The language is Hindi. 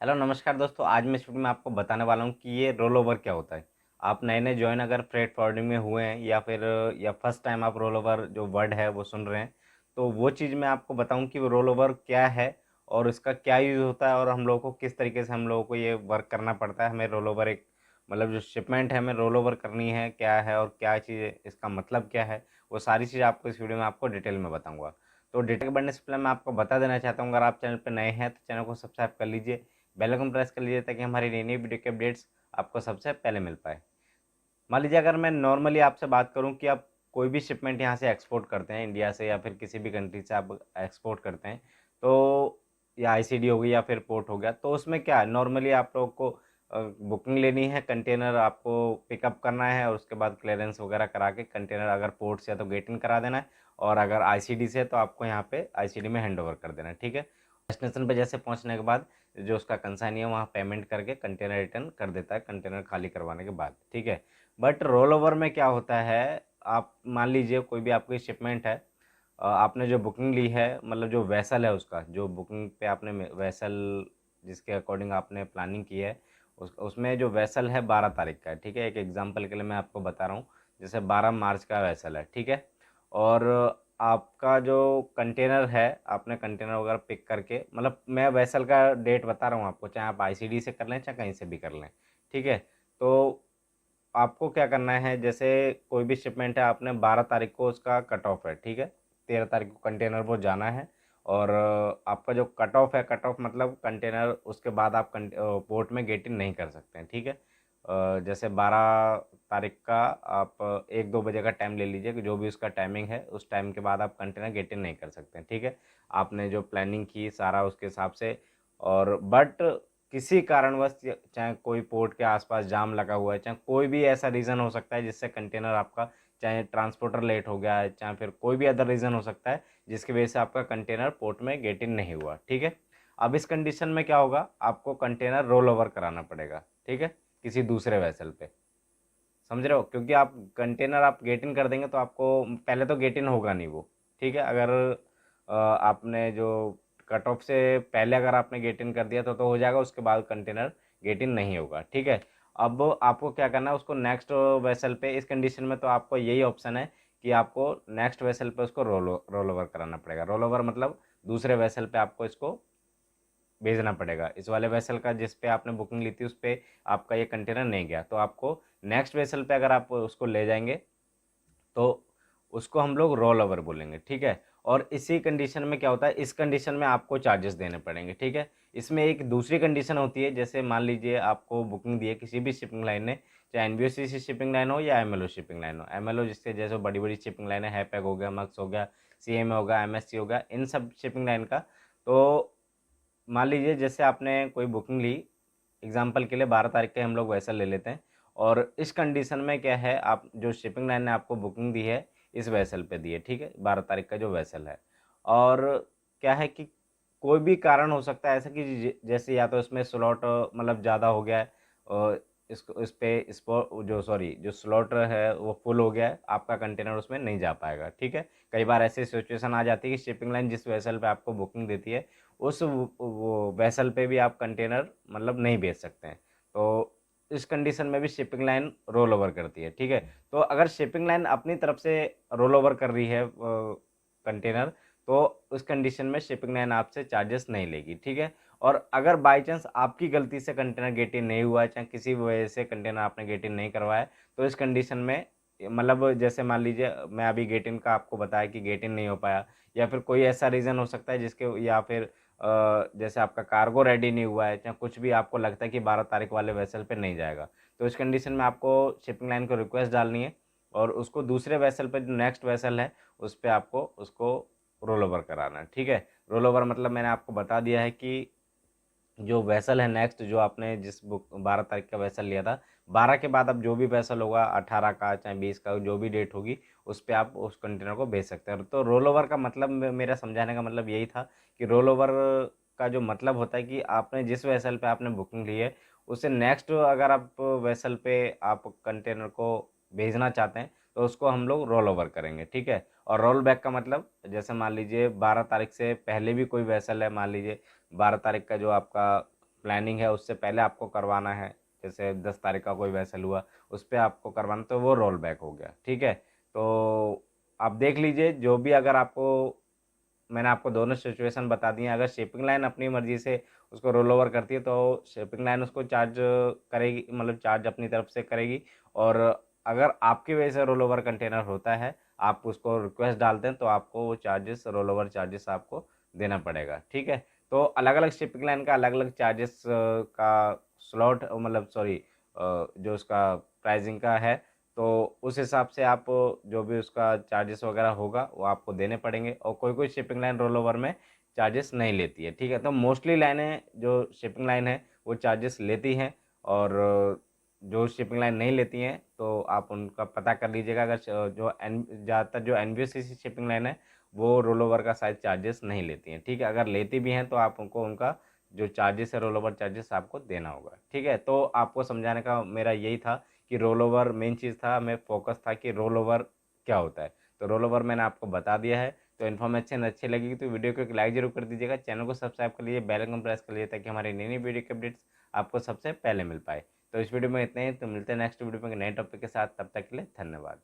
हेलो नमस्कार दोस्तों। आज मैं इस वीडियो में आपको बताने वाला हूँ कि ये रोल ओवर क्या होता है। आप नए नए ज्वाइन अगर फ्रेट फॉरवर्डिंग में हुए हैं या फर्स्ट टाइम आप रोल ओवर जो वर्ड है वो सुन रहे हैं, तो वो चीज़ मैं आपको बताऊँ कि वो रोल ओवर क्या है और इसका क्या यूज़ होता है और हम लोगों को किस तरीके से हम लोगों को ये वर्क करना पड़ता है। हमें रोल ओवर एक मतलब जो शिपमेंट है हमें रोल ओवर करनी है क्या है और क्या चीज़ इसका मतलब क्या है, वो सारी चीज़ आपको इस वीडियो में आपको डिटेल में बताऊँगा। तो डिटेल बढ़ने से पहले मैं आपको बता देना चाहता हूँ, अगर आप चैनल पर नए हैं तो चैनल को सब्सक्राइब कर लीजिए, बेल आइकन प्रेस कर लीजिए ताकि हमारी नई नई वीडियो के अपडेट्स आपको सबसे पहले मिल पाए। मान लीजिए अगर मैं नॉर्मली आपसे बात करूं कि आप कोई भी शिपमेंट यहाँ से एक्सपोर्ट करते हैं इंडिया से या फिर किसी भी कंट्री से आप एक्सपोर्ट करते हैं, तो या आईसीडी हो गई या फिर पोर्ट हो गया, तो उसमें क्या है नॉर्मली आप लोगों को बुकिंग लेनी है, कंटेनर आपको पिकअप करना है और उसके बाद क्लियरेंस वगैरह करा के कंटेनर अगर पोर्ट से है तो गेट इन करा देना है और अगर आईसीडी से है तो आपको यहाँ पे आईसीडी में हैंड ओवर कर देना है। ठीक है, डेस्टिनेशन पे जैसे पहुँचने के बाद जो उसका कंसाइनी है वहाँ पेमेंट करके कंटेनर रिटर्न कर देता है कंटेनर खाली करवाने के बाद। ठीक है, बट रोल ओवर में क्या होता है, आप मान लीजिए कोई भी आपकी शिपमेंट है, आपने जो बुकिंग ली है मतलब जो वेसल है उसका जो बुकिंग पे आपने वेसल जिसके अकॉर्डिंग आपने प्लानिंग की है उसमें जो वेसल है 12 तारीख का है। ठीक है, एक एग्जांपल के लिए मैं आपको बता रहा हूँ, जैसे 12 मार्च का वेसल है। ठीक है, और आपका जो कंटेनर है आपने कंटेनर वगैरह पिक करके मतलब मैं वेसल का डेट बता रहा हूँ आपको, चाहे आप आईसीडी से कर लें चाहे कहीं से भी कर लें। ठीक है, तो आपको क्या करना है, जैसे कोई भी शिपमेंट है आपने 12 तारीख को उसका कट ऑफ है। ठीक है, 13 तारीख को कंटेनर वो जाना है और आपका जो कट ऑफ है, कट ऑफ मतलब कंटेनर उसके बाद आप पोर्ट में गेट इन नहीं कर सकते हैं। ठीक है, जैसे 12 तारीख का आप 1-2 बजे का टाइम ले लीजिए कि जो भी उसका टाइमिंग है उस टाइम के बाद आप कंटेनर गेट इन नहीं कर सकते हैं। ठीक है, आपने जो प्लानिंग की सारा उसके हिसाब से, और बट किसी कारणवश चाहे कोई पोर्ट के आसपास जाम लगा हुआ है, चाहे कोई भी ऐसा रीज़न हो सकता है जिससे कंटेनर आपका, चाहे ट्रांसपोर्टर लेट हो गया है, चाहे फिर कोई भी अदर रीज़न हो सकता है जिसकी वजह से आपका कंटेनर पोर्ट में गेट इन नहीं हुआ। ठीक है, अब इस कंडीशन में क्या होगा, आपको कंटेनर रोल ओवर कराना पड़ेगा। ठीक है, किसी दूसरे वेसल पे, समझ रहे हो, क्योंकि आप कंटेनर आप गेट इन कर देंगे तो आपको पहले तो गेट इन होगा नहीं वो। ठीक है, अगर आपने जो कट ऑफ से पहले अगर आपने गेट इन कर दिया तो हो जाएगा, उसके बाद कंटेनर गेट इन नहीं होगा। ठीक है, अब आपको क्या करना है, उसको नेक्स्ट वेसल पे, इस कंडीशन में तो आपको यही ऑप्शन है कि आपको नेक्स्ट वेसल पे उसको रोल ओवर कराना पड़ेगा। रोल ओवर मतलब दूसरे वेसल पे आपको इसको भेजना पड़ेगा। इस वाले वेसल का जिस पे आपने बुकिंग ली थी उस पे आपका ये कंटेनर नहीं गया, तो आपको नेक्स्ट वेसल पे अगर आप उसको ले जाएंगे तो उसको हम लोग रोल ओवर बोलेंगे। ठीक है, और इसी कंडीशन में क्या होता है, इस कंडीशन में आपको चार्जेस देने पड़ेंगे। ठीक है, इसमें एक दूसरी कंडीशन होती है, जैसे मान लीजिए आपको बुकिंग दी है किसी भी शिपिंग लाइन ने, चाहे एनबीएससी शिपिंग लाइन हो या एमएलओ शिपिंग लाइन हो। एमएलओ जिससे जैसे बड़ी बड़ी शिपिंग लाइन है, हैपैक हो गया, मक्स हो गया, सीएमए हो गया, एमएससी हो गया, इन सब शिपिंग लाइन का। तो मान लीजिए जैसे आपने कोई बुकिंग ली, एग्जांपल के लिए 12 तारीख के हम लोग वैसा ले लेते हैं, और इस कंडीशन में क्या है, आप जो शिपिंग लाइन ने आपको बुकिंग दी है इस वैसल पे दी है। ठीक है, 12 तारीख का जो वैसल है, और क्या है कि कोई भी कारण हो सकता है ऐसा कि जैसे या तो इसमें स्लॉट मतलब ज़्यादा हो गया है और इसको इस पे इसको जो सॉरी जो स्लॉट है वो फुल हो गया है, आपका कंटेनर उसमें नहीं जा पाएगा। ठीक है, कई बार ऐसी सिचुएशन आ जाती है कि शिपिंग लाइन जिस वैसल पे आपको बुकिंग देती है उस वो वेसल पे भी आप कंटेनर मतलब नहीं भेज सकते हैं, तो इस कंडीशन में भी शिपिंग लाइन रोल ओवर करती है। ठीक है, तो अगर शिपिंग लाइन अपनी तरफ से रोल ओवर कर रही है कंटेनर, तो उस कंडीशन में शिपिंग लाइन आपसे चार्जेस नहीं लेगी। ठीक है, और अगर बाई चांस आपकी गलती से कंटेनर गेट इन नहीं हुआ है, चाहे किसी वजह से कंटेनर आपने गेट इन नहीं करवाया है, तो इस कंडीशन में मतलब जैसे मान लीजिए मैं अभी गेट इन का आपको बताया कि गेट इन नहीं हो पाया, या फिर कोई ऐसा रीज़न हो सकता है जिसके, या फिर जैसे आपका कार्गो रेडी नहीं हुआ है, चाहे कुछ भी आपको लगता है कि 12 तारीख वाले वेसल पे नहीं जाएगा, तो इस कंडीशन में आपको शिपिंग लाइन को रिक्वेस्ट डालनी है और उसको दूसरे वेसल पे जो नेक्स्ट वेसल है उस पे आपको उसको रोल ओवर कराना है। ठीक है, रोल ओवर मतलब मैंने आपको बता दिया है कि जो वेसल है नेक्स्ट, जो आपने जिस बुक 12 तारीख का वेसल लिया था, 12 के बाद अब जो भी वेसल होगा 18 का चाहे 20 का जो भी डेट होगी उस पे आप उस कंटेनर को भेज सकते हैं। तो रोल ओवर का मतलब मेरा समझाने का मतलब यही था कि रोल ओवर का जो मतलब होता है कि आपने जिस वेसल पे आपने बुकिंग ली है उससे नेक्स्ट अगर आप वेसल पे आप कंटेनर को भेजना चाहते हैं तो उसको हम लोग रोल ओवर करेंगे। ठीक है, और रोल बैक का मतलब जैसे मान लीजिए 12 तारीख से पहले भी कोई वेसल है, मान लीजिए 12 तारीख का जो आपका प्लानिंग है उससे पहले आपको करवाना है, जैसे 10 तारीख का कोई वैसल हुआ उस पे आपको करवाना, तो वो रोल बैक हो गया। ठीक है, तो आप देख लीजिए जो भी, अगर आपको, मैंने आपको दोनों सिचुएशन बता दी हैं। अगर शिपिंग लाइन अपनी मर्जी से उसको रोल ओवर करती है तो शिपिंग लाइन उसको चार्ज करेगी, मतलब चार्ज अपनी तरफ से करेगी। और अगर आपकी वजह से रोल ओवर कंटेनर होता है, आप उसको रिक्वेस्ट डालते हैं, तो आपको वो चार्जेस, रोल ओवर चार्जेस आपको देना पड़ेगा। ठीक है, तो अलग अलग शिपिंग लाइन का अलग अलग चार्जेस का स्लॉट, मतलब सॉरी, जो उसका प्राइसिंग का है, तो उस हिसाब से आप जो भी उसका चार्जेस वगैरह होगा वो आपको देने पड़ेंगे। और कोई कोई शिपिंग लाइन रोल ओवर में चार्जेस नहीं लेती है। ठीक है, तो मोस्टली लाइनें जो शिपिंग लाइन है वो चार्जेस लेती हैं। और जो शिपिंग लाइन नहीं लेती हैं तो आप उनका पता कर लीजिएगा। अगर ज़्यादातर जो एनबीएससी शिपिंग लाइन है वो रोल ओवर का शायद चार्जेस नहीं लेती हैं। ठीक है, अगर लेती भी हैं तो आप उनको उनका जो चार्जेस है, रोल ओवर चार्जेस आपको देना होगा। ठीक है, तो आपको समझाने का मेरा यही था कि रोल ओवर मेन चीज़ था, हमें फोकस था कि रोल ओवर क्या होता है। तो रोल ओवर मैंने आपको बता दिया है। तो इन्फॉर्मेशन अच्छी लगेगी तो वीडियो को एक लाइक जरूर कर दीजिएगा, चैनल को सब्सक्राइब कर लीजिए, बेल आइकन प्रेस कर लीजिए, ताकि हमारी नई नई वीडियो के अपडेट्स आपको सबसे पहले मिल पाए। तो इस वीडियो में इतने ही, तो मिलते हैं नेक्स्ट वीडियो में नए टॉपिक के साथ। तब तक के लिए धन्यवाद।